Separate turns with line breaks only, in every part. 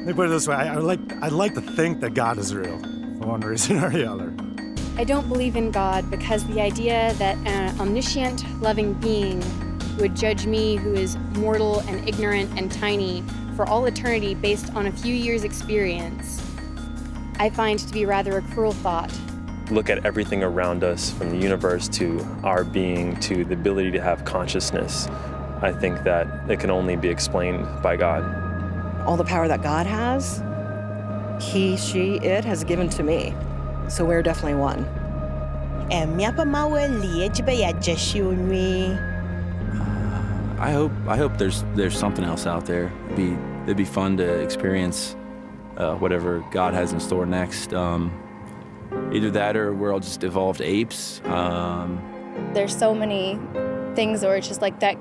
me put it this way, I'd like to think that God is real, for one reason or the other.
I don't believe in God because the idea that an omniscient, loving being would judge me, who is mortal and ignorant and tiny, for all eternity based on a few years' experience, I find to be rather a cruel thought.
Look at everything around us, from the universe to our being to the ability to have consciousness. I think that it can only be explained by God.
All the power that God has, he, she, it has given to me. So we're definitely one.
I hope there's something else out there. It'd be fun to experience whatever God has in store next. Either that or we're all just evolved apes.
There's so many things where it's just like that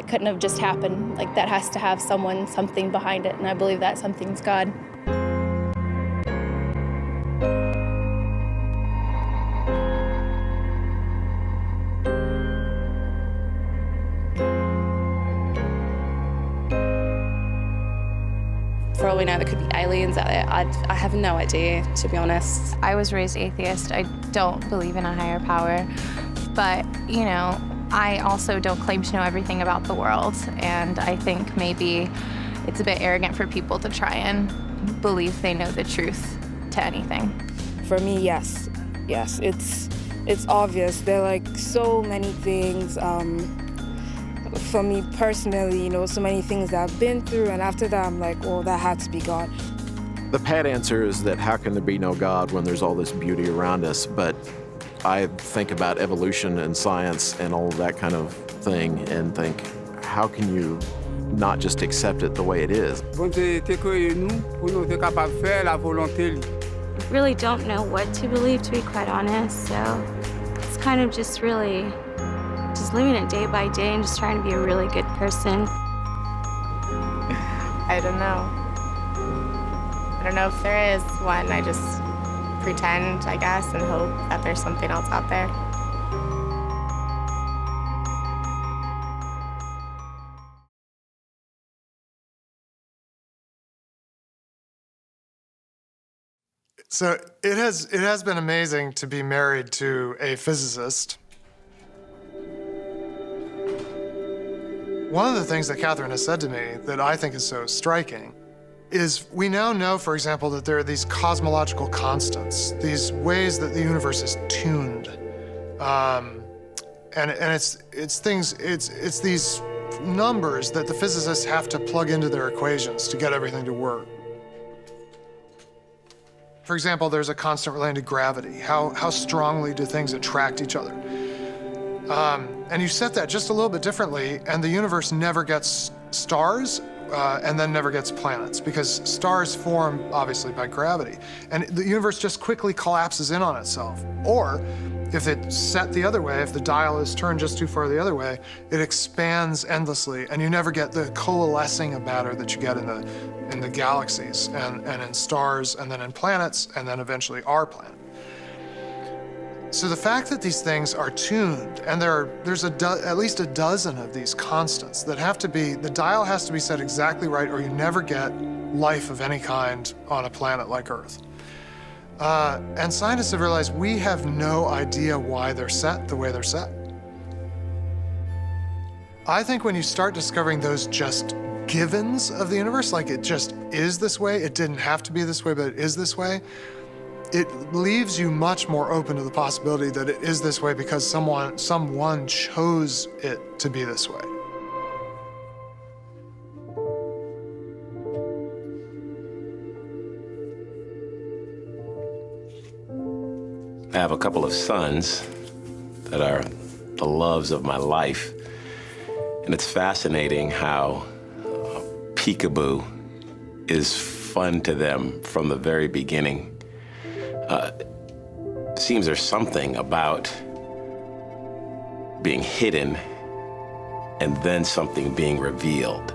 couldn't have just happened. Like that has to have something behind it, and I believe that something's God.
For all we know, there could be aliens out there. I have no idea, to be honest.
I was raised atheist. I don't believe in a higher power. But, you know, I also don't claim to know everything about the world. And I think maybe it's a bit arrogant for people to try and believe they know the truth to anything.
For me, yes. Yes, it's obvious. There are like so many things. For me personally, you know, so many things that I've been through, and after that I'm like, oh, that had to be God.
The pat answer is that how can there be no God when there's all this beauty around us? But I think about evolution and science and all of that kind of thing and think, how can you not just accept it the way it is?
Really don't know what to believe, to be quite honest. So it's kind of just really just living it day by day and just trying to be a really good person.
I don't know. I don't know if there is one. I just pretend, I guess, and hope that there's something else out there.
So it has been amazing to be married to a physicist. One of the things that Catherine has said to me that I think is so striking is we now know, for example, that there are these cosmological constants, these ways that the universe is tuned, and it's these numbers that the physicists have to plug into their equations to get everything to work. For example, there's a constant related to gravity. How strongly do things attract each other? And you set that just a little bit differently, and the universe never gets stars and then never gets planets, because stars form, obviously, by gravity. And the universe just quickly collapses in on itself. Or, if it's set the other way, if the dial is turned just too far the other way, it expands endlessly, and you never get the coalescing of matter that you get in the galaxies, and in stars, and then in planets, and then eventually our planet. So the fact that these things are tuned, and there's at least a dozen of these constants that have to be, the dial has to be set exactly right, or you never get life of any kind on a planet like Earth. And scientists have realized we have no idea why they're set the way they're set. I think when you start discovering those just givens of the universe, like it just is this way, it didn't have to be this way, but it is this way, it leaves you much more open to the possibility that it is this way because someone chose it to be this way.
I have a couple of sons that are the loves of my life, and it's fascinating how peekaboo is fun to them from the very beginning. Seems there's something about being hidden and then something being revealed.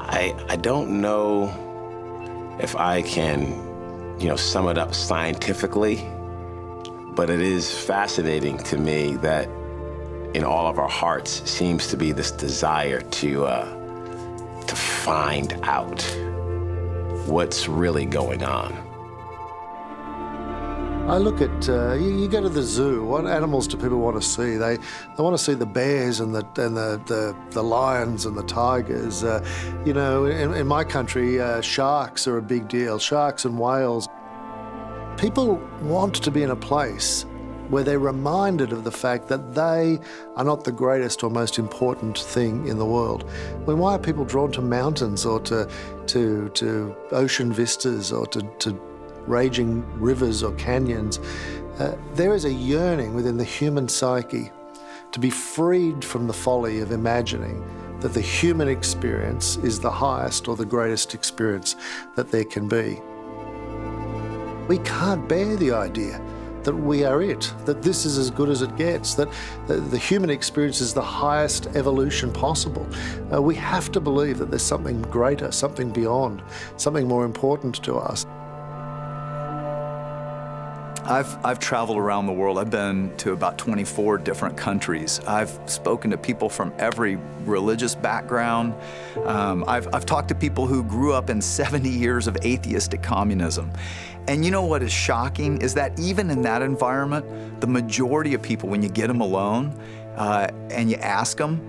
I don't know if I can, sum it up scientifically, but it is fascinating to me that in all of our hearts seems to be this desire to to find out what's really going on.
I look at, you go to the zoo, what animals do people want to see? They want to see the bears and the lions and the tigers. You know, in my country, sharks are a big deal, sharks and whales. People want to be in a place where they're reminded of the fact that they are not the greatest or most important thing in the world. I mean, why are people drawn to mountains or to ocean vistas or to raging rivers or canyons? There is a yearning within the human psyche to be freed from the folly of imagining that the human experience is the highest or the greatest experience that there can be. We can't bear the idea that we are it, that this is as good as it gets, that the human experience is the highest evolution possible. We have to believe that there's something greater, something beyond, something more important to us.
I've traveled around the world. I've been to about 24 different countries. I've spoken to people from every religious background. I've talked to people who grew up in 70 years of atheistic communism. And you know what is shocking is that even in that environment, the majority of people, when you get them alone and you ask them,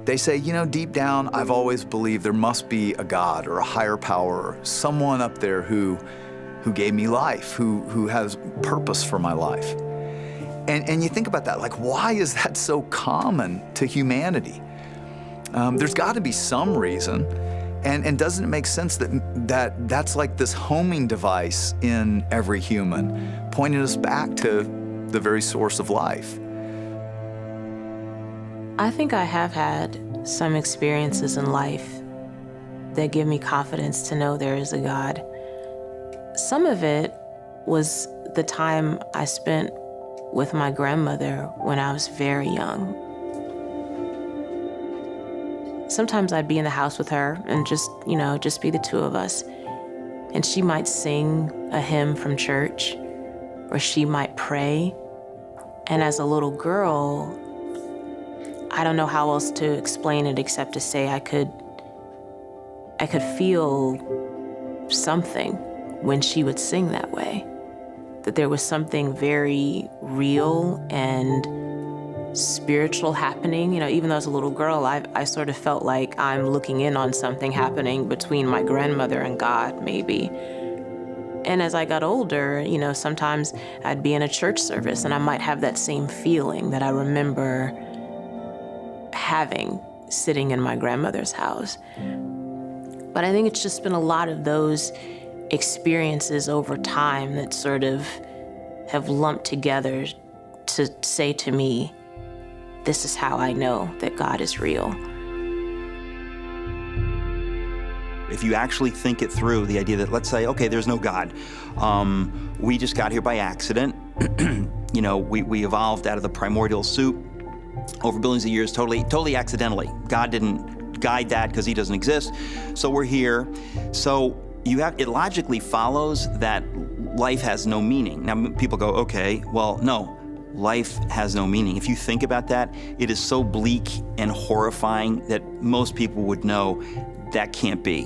they say, you know, deep down, I've always believed there must be a God or a higher power or someone up there who gave me life, who has purpose for my life. And you think about that, like, why is that so common to humanity? There's got to be some reason. And doesn't it make sense that's like this homing device in every human, pointing us back to the very source of life?
I think I have had some experiences in life that give me confidence to know there is a God. Some of it was the time I spent with my grandmother when I was very young. Sometimes I'd be in the house with her and just be the two of us. And she might sing a hymn from church, or she might pray. And as a little girl, I don't know how else to explain it except to say I could feel something when she would sing that way. That there was something very real and spiritual happening. You know, even though I was a little girl, I sort of felt like I'm looking in on something happening between my grandmother and God, maybe. And as I got older, you know, sometimes I'd be in a church service and I might have that same feeling that I remember having sitting in my grandmother's house. But I think it's just been a lot of those experiences over time that sort of have lumped together to say to me, this is how I know that God is real.
If you actually think it through, the idea that, let's say, okay, there's no God. We just got here by accident. You know, we evolved out of the primordial soup over billions of years, totally accidentally. God didn't guide that because he doesn't exist. So we're here. So it logically follows that life has no meaning. Now people go, okay, well, no. Life has no meaning. If you think about that, it is so bleak and horrifying that most people would know that can't be.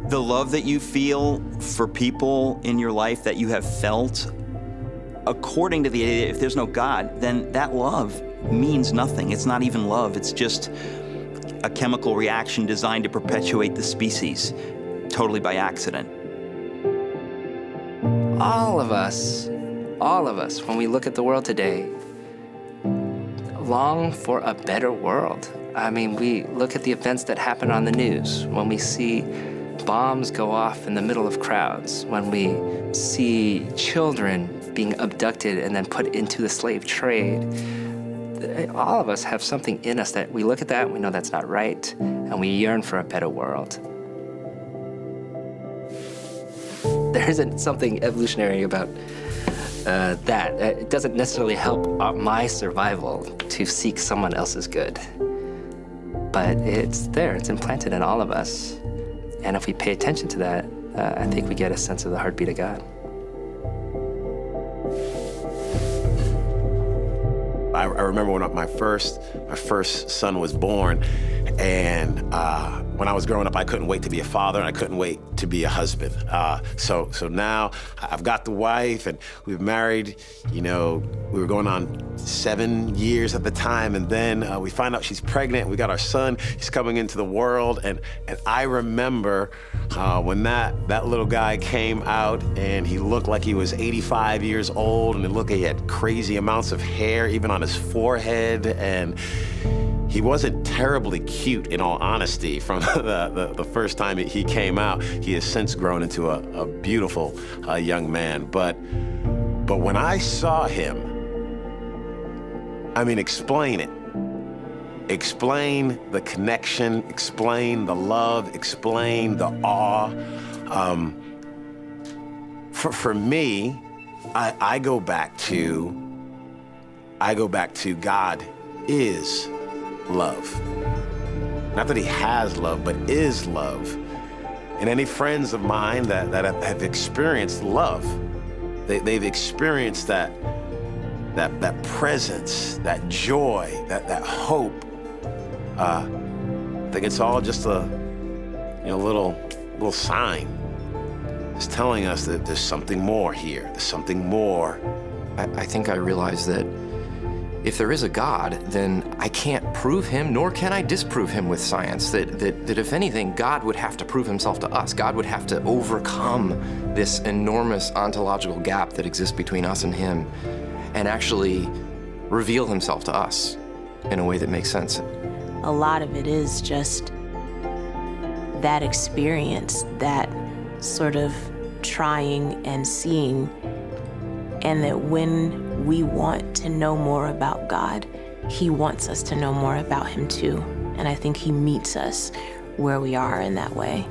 The love that you feel for people in your life that you have felt, according to the idea, if there's no God, then that love means nothing. It's not even love. It's just a chemical reaction designed to perpetuate the species, totally by accident.
All of us, when we look at the world today, long for a better world. I mean, we look at the events that happen on the news, when we see bombs go off in the middle of crowds, when we see children being abducted and then put into the slave trade. All of us have something in us that we look at that and we know that's not right, and we yearn for a better world. There isn't something evolutionary about that. It doesn't necessarily help my survival to seek someone else's good. But it's there, it's implanted in all of us. And if we pay attention to that, I think we get a sense of the heartbeat of God. I
remember when my first son was born, and when I was growing up, I couldn't wait to be a father, and I couldn't wait to be a husband. So now I've got the wife, and we've married, we were going on 7 years at the time, and then we find out she's pregnant. We got our son, he's coming into the world, and I remember when that little guy came out, and he looked like he was 85 years old, and he had crazy amounts of hair, even on his forehead, and he wasn't terribly cute, in all honesty, from the first time he came out. He has since grown into a beautiful young man. But when I saw him, explain it. Explain the connection, explain the love, explain the awe. For me, I go back to God is love. Not that he has love, but is love. And any friends of mine that have experienced love, they've experienced that presence, that joy, that hope. I think it's all just a little sign. It's telling us that there's something more here. There's something more.
I think I realized that if there is a God, then I can't prove him, nor can I disprove him with science. That if anything, God would have to prove himself to us. God would have to overcome this enormous ontological gap that exists between us and him and actually reveal himself to us in a way that makes sense.
A lot of it is just that experience, that sort of trying and seeing, and that when we want to know more about God, he wants us to know more about him too. And I think he meets us where we are in that way.